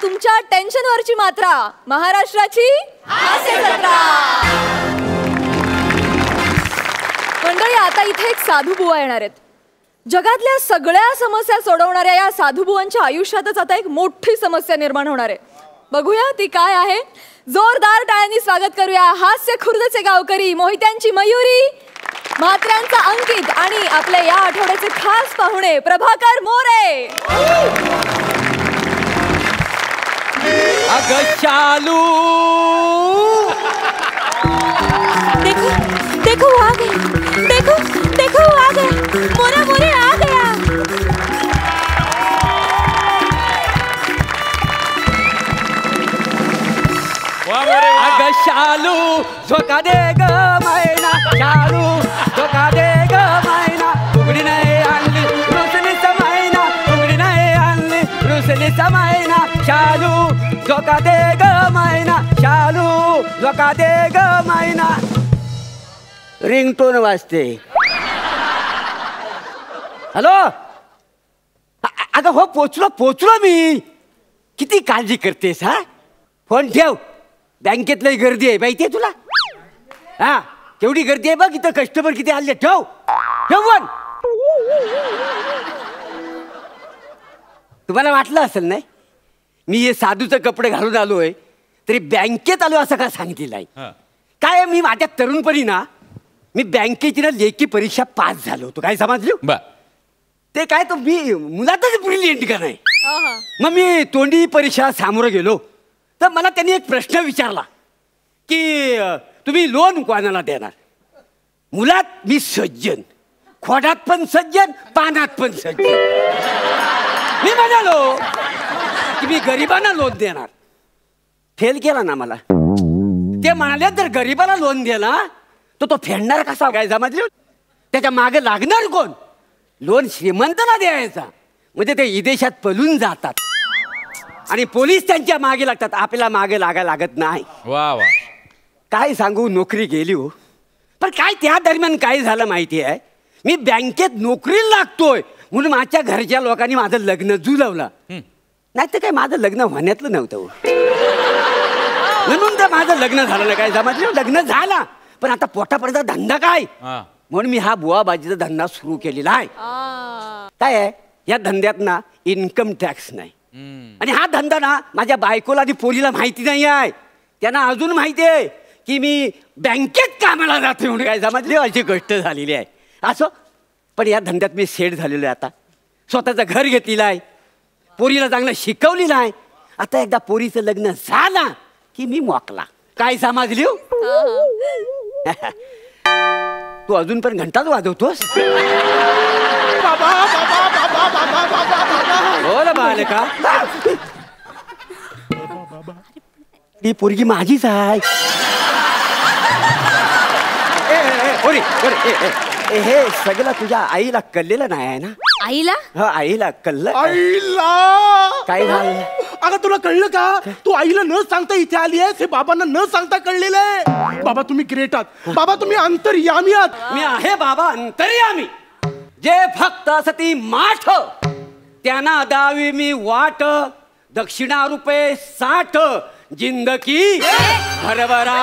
तुमच्या टेन्शनवरची मात्रा, महाराष्ट्राची हास्य जत्रा. मंडळी, आता इथे एक साधूबुवा येणार आहेत. जगातल्या सगळ्या समस्या सोडवणाऱ्या या साधूबुवांच्या आयुष्यातच आता एक मोठी समस्या निर्माण होणार आहे. बघूया ती काय आहे. जोरदार टाळ्यांनी स्वागत करूया हास्य खुर्दचे गावकरी, मोहित्यांची मयुरी, म्हात्र्यांचा अंकित आणि आपले या आठवड्याचे खास पाहुणे प्रभाकर मोरे. अगं शालू, देखो देखो वो आ गया, देखो देखो वो आ गया, मोरा मोरे आ गया. अगं शालू, झोका दे ग मैना, शालू झोका दे ग मैना, उघडी नाही आणली रुसलीच मैना, उघडी नाही आणली रुसलीच मैना, शालू झोका दे ग मैना, शालू झोका दे ग मैना. रिंगटोन वाजते. हॅलो. अगं हो, पोचलो मी. किती काळजी करतेस हा. फोन ठेव, बँकेतली गर्दी आहे माहिती आहे तुला. हा, केवढी गर्दी आहे बघ इथं, कस्टमर किती आले. ठेव फोन. तुम्हाला वाटलं असेल नाही मी हे साधूचे कपडे घालून आलोय तरी बँकेत आलो असं का सांगितलेलं आहे. काय मी माझ्या तरुणपणी ना मी बँकेची ना लेखी परीक्षा पास झालो होतो. काय समजलं. ते काय तो मी मुलातच ब्रिलियंट का नाही. मग मी तोंडी परीक्षा सामोरं गेलो तर मला त्यांनी एक प्रश्न विचारला की तुम्ही लोन कोणाला देणार. मुलात मी सज्जन, खोडात पण सज्जन, पानात पण सज्जन. मी म्हणालो की मी गरिबांना लोन देणार. फेल केला ना मला. ते म्हणाले जर गरिबाला लोन दिला तर तो फेडणार कसा. काय समजलं. त्याच्या मागे लागणार कोण. लोन श्रीमंताला द्यायचा म्हणजे ते विदेशात पळून जातात आणि पोलीस त्यांच्या मागे लागतात, आपल्याला मागे लागायला लागत नाही. वा वा. काय सांगू, नोकरी गेली हो. पण काय त्या दरम्यान काय झालं माहिती आहे, मी बँकेत नोकरीला लागतोय म्हणून माझ्या घरच्या लोकांनी माझं लग्न जुळवलं. नाही तर काय माझं लग्न होण्यातलं नव्हतं म्हणून तर माझं लग्न झालं नाही. काय समजलं. लग्न झाला पण आता पोटापर्यंत धंदा काय, म्हणून मी हा बुवाबाजीचा धंदा सुरू केलेला आहे. काय आहे या धंद्यात ना इन्कम टॅक्स नाही आणि हा धंदा ना माझ्या बायकोला आणि पोरीला माहिती नाही आहे. त्यांना अजून माहिती आहे की मी बँकेत कामाला जातो म्हणून. काय समजले. अशी गोष्ट झालेली आहे. असो, पण या धंद्यात मी सेट झालेलो आहे आता. स्वतःचं घर घेतलेलं आहे, पोरीला चांगलं शिकवलेलं आहे. आता एकदा पोरीचं लग्न झालं की मी मोकला. काय समजली? तू अजून पण घंटाच वाजवतोस? बोल बालका, ही पोरगी माझीच आहे. हे सगळं तुझ्या आईला कळलेलं नाही आहे ना? आईला? हा, आईला कळलं. आईला काय झालं? अगं तुला कळलं का? तू आईला न सांगता इथे आली आहेस हे बाबांना न सांगता कळलेलं आहे. बाबा तुम्ही ग्रेट आहात. बाबा तुम्ही अंतर्यामी आहात. मी आहे बाबा अंतर्यामी. जे फक्त सती माठ त्यांना द्यावी मी वाट. दक्षिणा रुपये 60 जिंदगी भरभराट.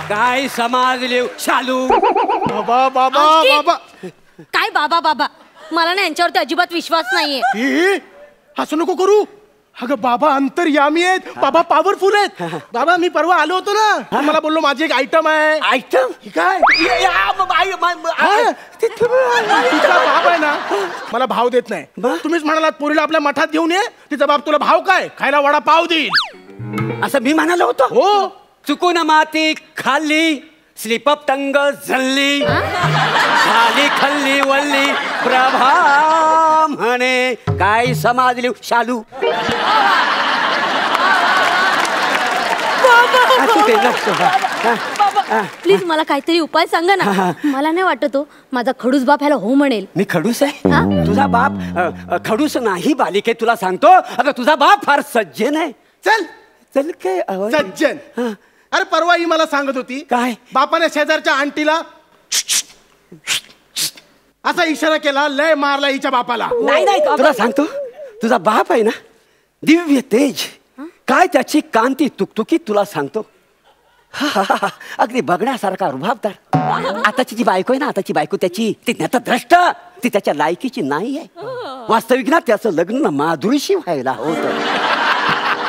काय समाजले शालू? बाबा बाबा बाबा काय बाबा बाबा? मला ना यांच्यावरती अजिबात विश्वास नाहीये. ए, असं नको करू. अगं बाबा अंतर्यामी आहेत. बाबा पॉवरफुल आहेत. बाबा मी परवा आलो होतो ना, मला बोललो माझी एक आयटम आहे. आयटम काय काय? तिचा बाप आहे ना मला भाव देत नाही. तुम्हीच म्हणालात पोरीला आपल्या मठात घेऊन ये. तिचा बाप तुला भाव काय? खायला वडा पाव देईल असं मी म्हणालो होतो. हो. चुकून माती खाल्ली, स्लिपअप टंग झल्ली, खाली खल्ली वल्ली प्रभा म्हणे. काय समाजली शालू? प्लीज मला काहीतरी उपाय सांगा ना. मला नाही वाटत हो माझा खडूस बाप ह्याला हो म्हणेल. मी खडूस आहे? तुझा बाप खडूस नाही बालिके. तुला सांगतो, अगं तुझा बाप फार सज्जन आहे. चल चल काय सज्जन. अरे परवा ही मला सांगत होती काय? बापाने शेजारच्या आंटीला असा इशारा केला, लय मारला हिच्या बापाला. नाही नाही, तुला सांगतो, तुझा बाप आहे ना दिव्य तेज. काय त्याची कांती तुकतुकीत तुला सांगतो. अगदी बघण्यासारखा रुबाबदार. आताची जी बायको आहे ना, आताची बायको त्याची ती द्रष्ट, ती त्याच्या लायकीची नाही आहे. वास्तविक ना त्याचं लग्न माधुरीशी व्हायला होतं.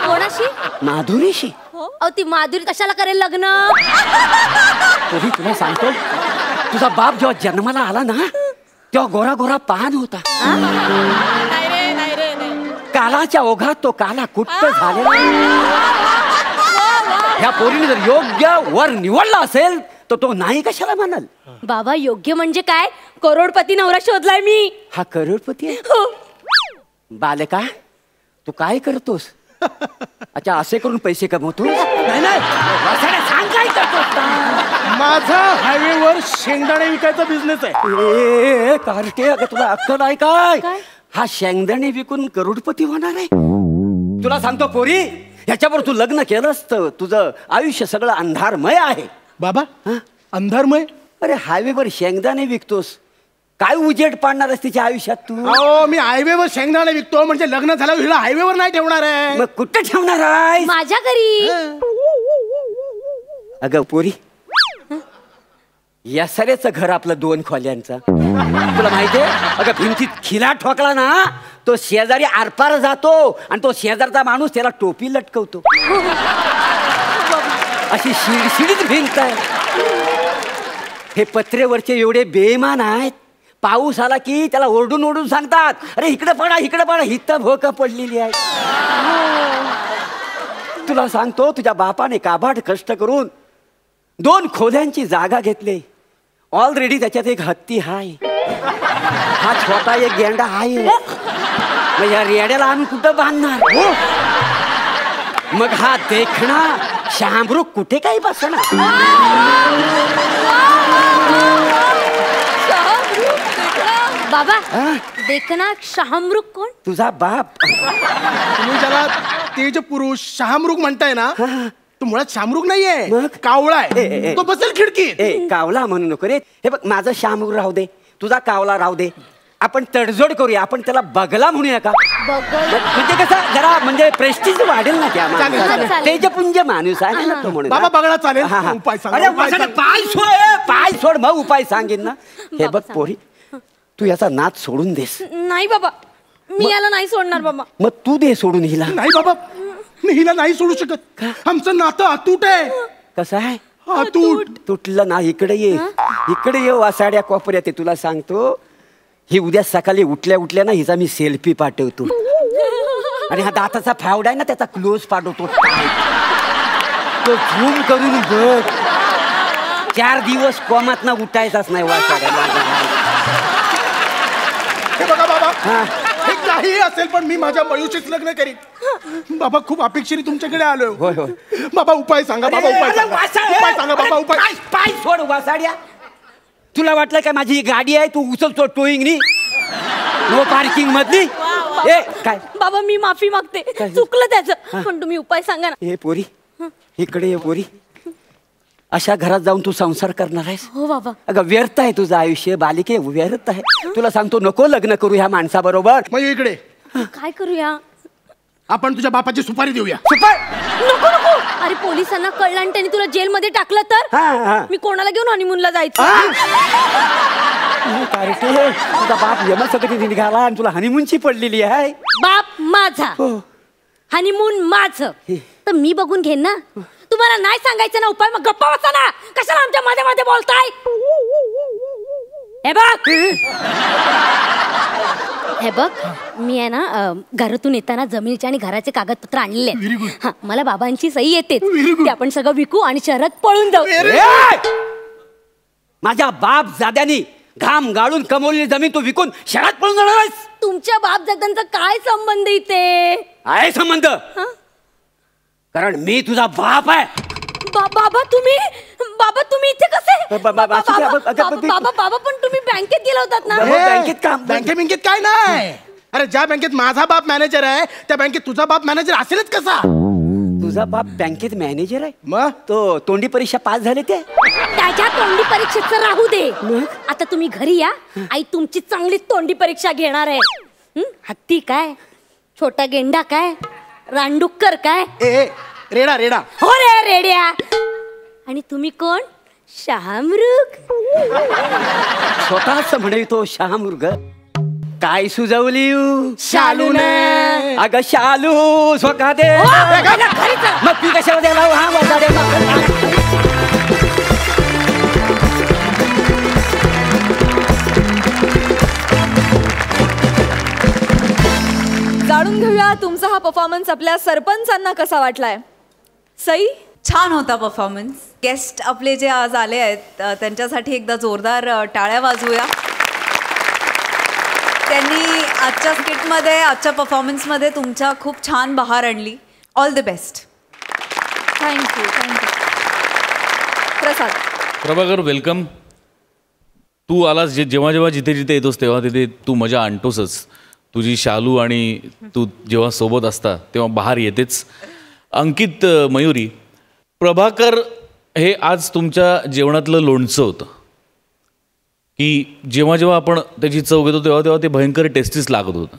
कोणाशी? माधुरीशी. अहो ती माधुरी कशाला करेल लग्न? तरी तुला सांगतो, तुझा बाप जेव्हा जन्माला आला ना तेव्हा गोरा गोरा पान होता. कालाच्या ओघात तो काला कुट्ट झालेला. ह्या पोरीने जर योग्य वर निवडला असेल तर तो नाही कशाला म्हणाल? बाबा योग्य म्हणजे काय? करोडपती नवरा शोधलाय मी. हा करोडपती आहे? हो. बालका तू काय करतोस? अच्छा, असे करून पैसे कमवतो? नाही नाही, सांग काय करतोस? माझा हायवेवर शेंगदाणे विकायचा बिझनेस आहे. कार्टे, अगं तुला अक्कल आहे काय? हा शेंगदाणे विकून करोडपती होणार आहे? तुला सांगतो पोरी, ह्याच्यावर तू लग्न केलंस तर तुझं आयुष्य सगळं अंधारमय आहे. बाबा अंधारमय? अरे हायवेवर शेंगदाणे विकतोस, काय उजेड पाडणार आहेस तिच्या आयुष्यात तू? अहो मी हायवेवर शेंगदाणे विकतो म्हणजे लग्न झाल्यावर हिला हायवेवर नाही ठेवणार आहे. मग कुठे ठेवणार आहे? माझ्या घरी. अगं पोरी, या सरेचं घर आपलं 2 खोल्यांचं. तुला माहितीये? अगं भिंतीत खिला ठोकला ना तो शेजारी आरपार जातो आणि तो शेजारचा माणूस त्याला टोपी लटकवतो. अशी शिडशिडीत भिंत आहे. हे पत्रेवरचे एवढे बेईमान आहेत, पाऊस आला की त्याला ओरडून ओरडून सांगतात, अरे इकडे पडा इकडे पडा. हित भोक पडलेली आहे. तुला सांगतो, तुझ्या बापाने काबाड कष्ट करून 2 खोल्यांची जागा घेतली. ऑलरेडी त्याच्यात एक हत्ती हाय, हा छोटा एक गेंडा आहे. मग या रेड्याला आम्ही कुठं बांधणार? मग हा देखणा शामरूक कुठे काही बसणार? बाबा देखना शहामृग कोण? तुझा बाप. तुम्ही ज्याला तेज पुरुष शहामृग म्हणताय ना, तो मुळात शामरुग नाहीये, मग? कावळा आहे. तो बसेल खिडकीत. कावला म्हणू नको रे. हे बघ, माझा शामरुग राहू दे, तुझा कावला राहू दे. आपण तडजोड करूया, आपण त्याला बगला म्हणूया का? म्हणजे कसं जरा म्हणजे प्रेस्टिज वाढेल ना त्या माणसाला. तेजपुंज माणूस आहे ना तो म्हणून. बाबा बगळा चालेल. उपाय सांग. अरे पाय सोड, पाय सोड, मग उपाय सांगेन ना. हे बघ पोरी, तू याचा नाच सोडून देस. नाही बाबा, मी याला नाही सोडणार बाबा. मग तू दे सोडून हिला. नाही बाबा मी हिला नाही सोडू शकत. आमचं नातं अतूट आहे. कसं आहे? अतूट. तुटलं ना. इकडे ये, इकडे ये. वासाड्या कोपऱ्यात आहे. तुला सांगतो, ही उद्या सकाळी उठल्या उठल्या ना हिचा मी सेल्फी पाठवतो. आणि हा दाताचा फावडा आहे ना त्याचा क्लोज पाठवतो. तो झूम करून बघ. 4 दिवस कोमात ना उठायचाच नाही वासाड्या. हे बघा बाबा, हे काही असेल पण मी माझ्या मयूशीच लग्न करीन. बाबा खूप अपेक्षेने तुमच्याकडे आलोय. होय होय. बाबा उपाय सांगा. बाबा उपाय सांगा. उपाय सांगा बाबा. उपाय. पाय सोड वासाड्या. तुला वाटलं काय माझी ही गाडी आहे तू उचलतो टोईंगनी नो पार्किंग मधली? ए काय बाबा मी माफी मागते, चुकलं त्याचं, पण तुम्ही उपाय सांगा ना. हे पोरी इकडे ये पोरी. अशा घरात जाऊन तू संसार करणार आहेस? हो बाबा. अगं व्यर्थ आहे तुझं आयुष्य बालिके, व्यर्थ आहे. तुला सांगतो नको लग्न करू ह्या माणसाबरोबर. मग इकडे काय करूया? आपण तुझ्या बापाची सुपारी देऊया. नको नको. अरे पोलिसांना कळलं आणि त्यांनी तुला जेलमध्ये टाकलं तर मी कोणाला घेऊन हनीमूनला जायचं? तुझा बाप यमसकटी निघाला आणि तुला हनीमूनची पडलेली आहे. बाप माझा, हनीमून माझं, तर मी बघून घेईन ना. तुम्हाला नाही सांगायचं ना उपाय, मग गप्पा बसा ना. कशाला आमच्या मध्ये मध्ये बोलताय? हे बघ, हे बघ, मी आहे ना घरातून येताना जमिनीचे आणि घराचे कागदपत्र आणलेले आहेत. मला बाबांची सही येते. ते आपण सगळं विकू आणि शहरात पळून जाऊ. माझ्या बाप जाद्यानी घाम गाळून कमवलेली जमीन तू विकून शहरात पळून जाणार आहेस? तुमच्या बाप दादांचा काय संबंध इथे आहे? संबंध, कारण मी तुझा बाप आहे. बाबा तुम्ही इथे कसे? बाबा पण तुम्ही बँकेत गेला होतात ना? बँकेत काम, बँकेत काय नाही. अरे ज्या बँकेत माझा बाप मॅनेजर आहे त्या बँकेत तुझा बाप मॅनेजर असेलच कसा? तुझा बाप बँकेत मॅनेजर आहे? मग तो तोंडी परीक्षा पास झाले ते? त्याच्या तोंडी परीक्षेचं राहू दे. आता तुम्ही घरी या, आई तुमची चांगली तोंडी परीक्षा घेणार आहे. हत्ती काय, छोटा गेंडा काय, रांडुक्कर काय? रेडा रेडा. हो रे रेड्या. आणि तुम्ही कोण? शहामृग. स्वतःच म्हणे तो शहामृग. काय सुजवली शालूने. अगं शालू स्वतः दे. मग ती कशाला द्यायला? हा वाजाड्या. जाणून घेऊया तुमचा हा परफॉर्मन्स आपल्या सरपंचांना कसा वाटलाय. सई, छान होता परफॉर्मन्स. गेस्ट आपले जे आज आले आहेत त्यांच्यासाठी एकदा जोरदार टाळ्या वाजवूया. त्यांनी आजच्या स्किटमध्ये, आजच्या परफॉर्मन्समध्ये तुमच्या खूप छान बहार आणली. All the best. Thank you. Prasad. Prabhakar, welcome. तू आलास जेव्हा जेव्हा जिथे जिथे येतोस तेव्हा तिथे तू मजा आणतोसच. तुझी शालू आणि तू जेव्हा सोबत असता तेव्हा बहार येतेच. अंकित, मयुरी, प्रभाकर हे आज तुमच्या जेवणातलं लोणचं होतं की जेव्हा जेव्हा आपण त्याची चव घेतो तेव्हा तेव्हा ते भयंकर टेस्टीच लागत होतं.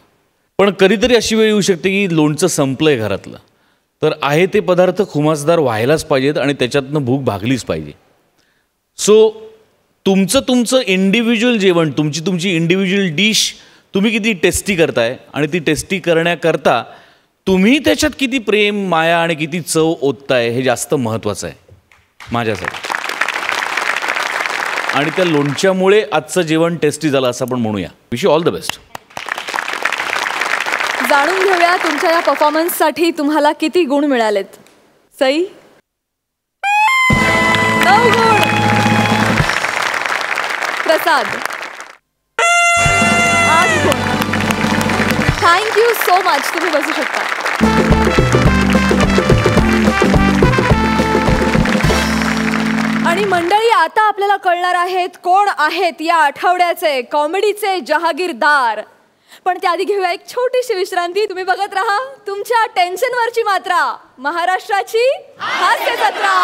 पण कधीतरी अशी वेळ येऊ शकते की लोणचं संपलं आहे घरातलं, तर आहे ते पदार्थ खुमासदार व्हायलाच पाहिजेत आणि त्याच्यातनं भूक भागलीच पाहिजे. सो तुमचं इंडिव्हिज्युअल जेवण, तुमची इंडिव्हिज्युअल डिश तुम्ही किती टेस्टी करताय आणि ती टेस्टी करण्याकरता तुम्ही त्याच्यात किती प्रेम, माया आणि किती चव ओतताय हे जास्त महत्त्वाचं आहे माझ्यासाठी. आणि त्या लोणच्यामुळे आजचं जेवण टेस्टी झालं असं आपण म्हणूया. Wish you all the best. जाणून घेऊया तुमच्या या परफॉर्मन्ससाठी तुम्हाला किती गुण मिळालेत. सई, 9 गुण. प्रसाद, 8 गुण. Thank you so much. तुम्ही बसू शकता. आणि मंडळी, आता आपल्याला कळणार आहेत कोण आहेत या आठवड्याचे कॉमेडीचे जहागीरदार. पण त्याआधी घेऊया एक छोटीशी विश्रांती. तुम्ही बघत राहा तुमच्या टेन्शनवरची मात्रा, महाराष्ट्राची हास्य जत्रा.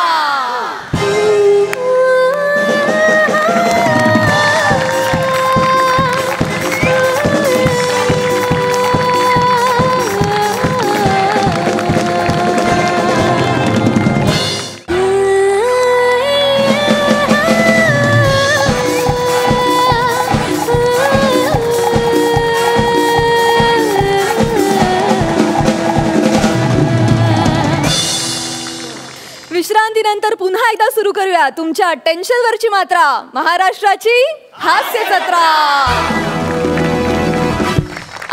विश्रांतीनंतर पुन्हा एकदा सुरू करूया तुमच्या टेन्शनवरची मात्रा, महाराष्ट्राची हास्य जत्रा.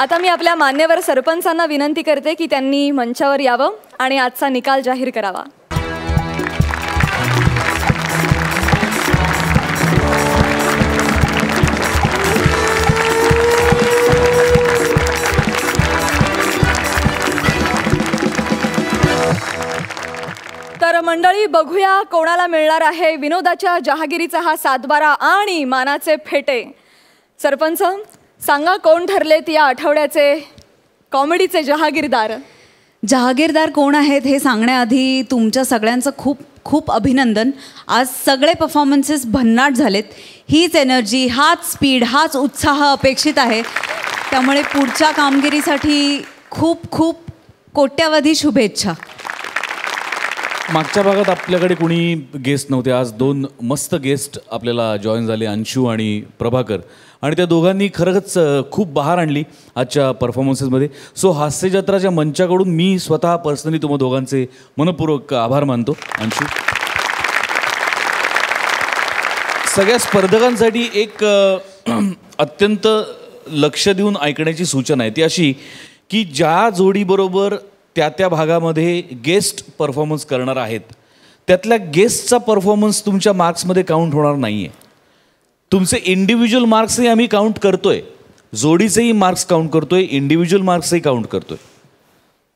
आता मी आपल्या मान्यवर सरपंचांना विनंती करते की त्यांनी मंचावर यावं आणि आजचा निकाल जाहीर करावा. तर मंडळी, बघूया कोणाला मिळणार आहे विनोदाच्या जहागिरीचा हा सातबारा आणि मानाचे फेटे. सरपंच सांगा, कोण ठरलेत या आठवड्याचे कॉमेडीचे जहागीरदार? जहागीरदार कोण आहेत हे सांगण्याआधी तुमच्या सगळ्यांचं खूप खूप अभिनंदन. आज सगळे परफॉर्मन्सेस भन्नाट झालेत. हीच एनर्जी, हाच स्पीड, हाच उत्साह अपेक्षित आहे. त्यामुळे पुढच्या कामगिरीसाठी खूप खूप कोट्यावधी शुभेच्छा. मागच्या भागात आपल्याकडे कोणी गेस्ट नव्हते. आज 2 मस्त गेस्ट आपल्याला जॉईन झाले, अंशू आणि प्रभाकर, आणि त्या दोघांनी खरंच खूप बहार आणली आजच्या परफॉर्मन्सेसमध्ये. सो हास्य जत्राच्या मंचाकडून मी स्वतः पर्सनली तुम्हा दोघांचे मनपूर्वक आभार मानतो. अंशू, सगळ्या स्पर्धकांसाठी एक अत्यंत लक्ष देऊन ऐकण्याची सूचना आहे, ती अशी की ज्या जोडीबरोबर त्या भागामध्ये गेस्ट परफॉर्मन्स करणार आहेत त्यातल्या गेस्टचा परफॉर्मन्स तुमच्या मार्क्समध्ये काउंट होणार नाही आहे. तुमचे इंडिव्हिज्युअल मार्क्सही आम्ही काउंट करतोय, जोडीचेही मार्क्स काउंट करतोय, इंडिव्हिज्युअल मार्क्सही काउंट करतोय.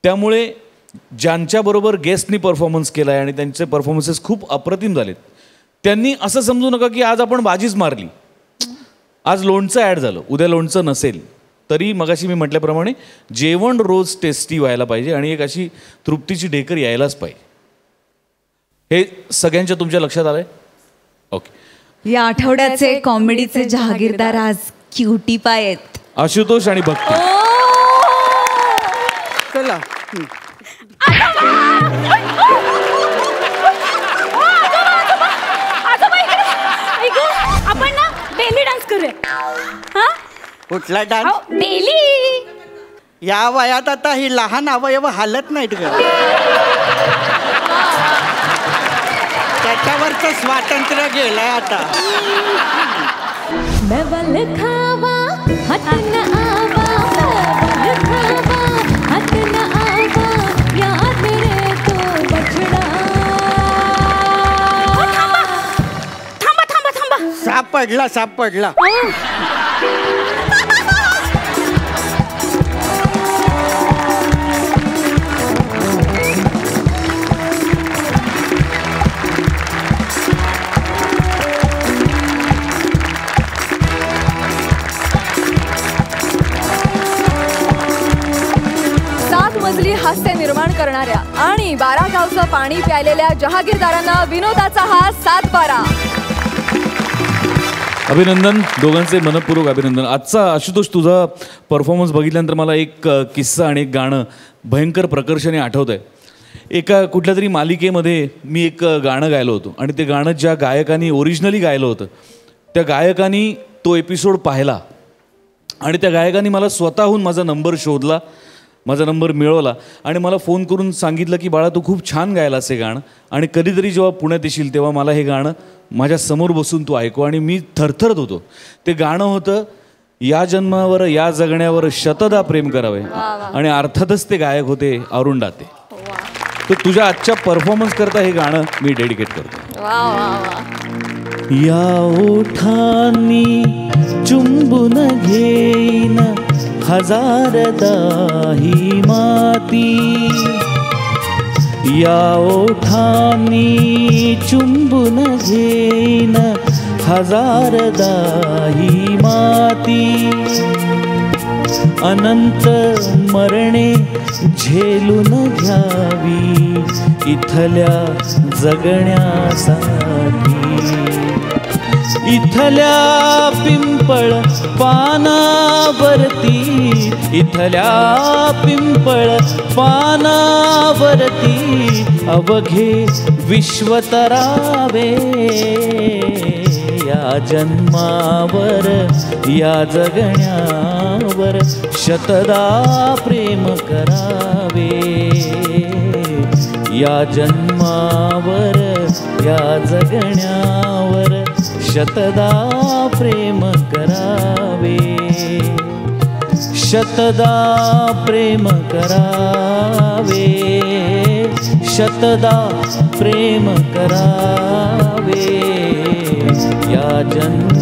त्यामुळे ज्यांच्याबरोबर गेस्टनी परफॉर्मन्स केला आहे आणि त्यांचे परफॉर्मन्सेस खूप अप्रतिम झालेत, त्यांनी असं समजू नका की आज आपण बाजीच मारली, आज लोणचं ॲड झालं, उद्या लोणचं नसेल. तरी मगाशी मी म्हटल्याप्रमाणे जेवण रोज टेस्टी व्हायला पाहिजे आणि एक अशी तृप्तीची ढेकर यायलाच पाहिजे. हे सगळ्यांच्या तुमच्या लक्षात आलंय? ओके. या आठवड्याचे कॉमेडीचे जहागीरदार आज क्युटी पाय आहेत, आशुतोष आणि भक्ती. चला आपण ना बेली डान्स करूया. कुठला डान्स? बेली. या वयात आता ही लहान अवयव हालत नाहीत ग. त्याच्यावरचं स्वातंत्र्य गेलंय आता. बबल खावा हातन आवा, बबल खावा हातन आवा, याद मेरे तो बछड़ा. थांबा थांबा थांबा. सापडला सापडला. मजली हास्य निर्माण करणाऱ्या आणि 12 गावचं पाणी प्यायलेल्या जहागीरदारांना विनोदाचा हा सातबारा. अभिनंदन, दोघांचे मनपूर्वक अभिनंदन. आजचा आशुतोष तुझा परफॉर्मन्स बघितल्यानंतर मला एक किस्सा आणि एक गाणं भयंकर प्रकर्षाने आठवत आहे. एका कुठल्या तरी मालिकेमध्ये मी एक गाणं गायलं होतं आणि ते गाणं ज्या गायकाने ओरिजिनली गायलं होतं त्या गायकाने तो एपिसोड पाहिला आणि त्या गायकाने मला स्वतःहून माझा नंबर शोधला, माझा नंबर मिळवला आणि मला फोन करून सांगितलं की बाळा, तू खूप छान गायलास हे गाणं आणि कधीतरी जेव्हा पुण्यात येशील तेव्हा मला हे गाणं माझ्या समोर बसून तू ऐकू. आणि मी थरथरत होतो. ते गाणं होतं या जन्मावर या जगण्यावर शतदा प्रेम करावे आणि अर्थातच ते गायक होते अरुण दाते. तर तुझ्या आजच्या परफॉर्मन्स करता हे गाणं मी डेडिकेट करतो. या ओठांनी चुंबून घेईन हजारदा ही माती, या ओठांनी चुंबून घेईन हजारदा ही माती, अनंत मरणे झेलून घ्यावी इथल्या जगण्यासाठी, इथल्या पिंपळ पानावरती, इथल्या पिंपळ पानावरती अवघे विश्व तरावे, या जन्मावर या जगण्यावर शतदा प्रेम करावे, या जन्मावर या जगण्यावर शतदा प्रेम करावे, शतदा प्रेम करावे, शतदा प्रेम करावे, या जन्म